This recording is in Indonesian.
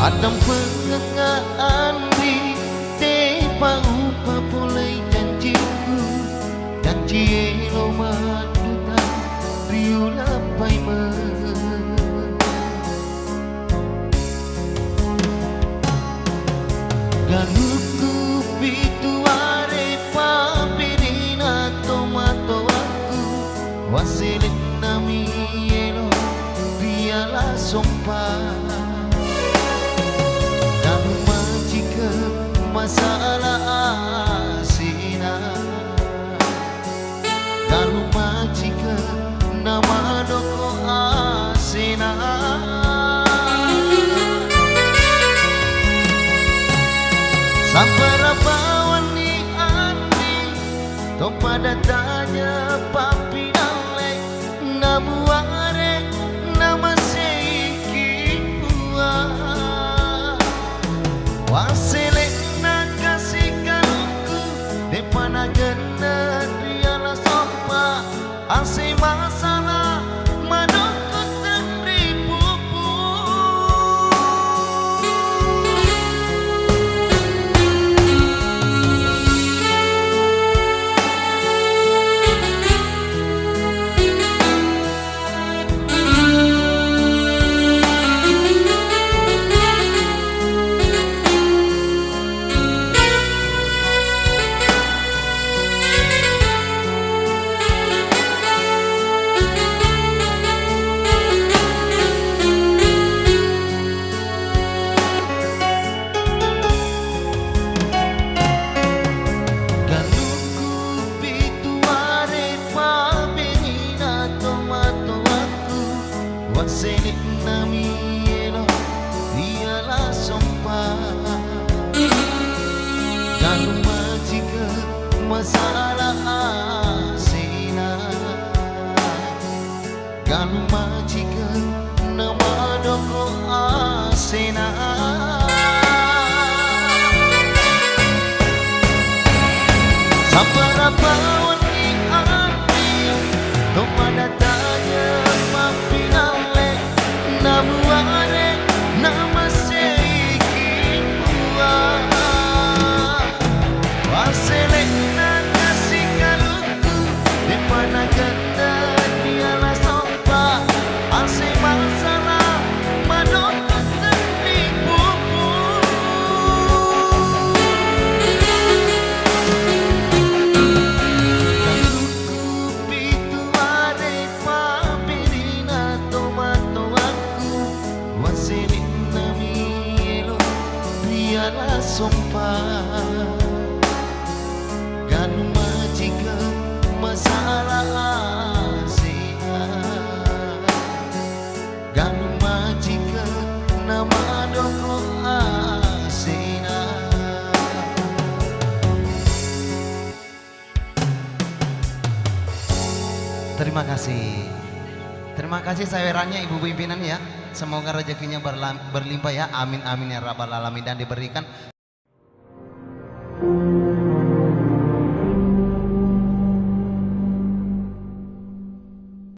Adang pengengaan di tepa upa pulai janjiku janji elo maduta riula pai galuku pituare papirina tomato aku wasilit nami elo riala sompa masalah asina lalu majika nama doko asina sampara bawan ni andi to pada tanya papi nale nabuare nama seiki buah wasile panagana dialah sompa asih masalah madokot dan ribubu senik nami elo dialah sompa kalau majika masalah asina kalau majika nama doko asina sampara bawan ni ati to pada tanya papi nabuare nama seiki buah wasele kasih kaluku di mana ganda dialah sompa asih masalah madokot dan ribubu kaluku pituare papirina tomato wasilit nami elo dialah sompa ganu majika masalah asina ganu majika nama doko asina. Terima kasih. Terima kasih sawerannya ibu pimpinan ya. Semoga rezekinya berlimpah ya. Amin amin ya rabbal alamin dan diberikan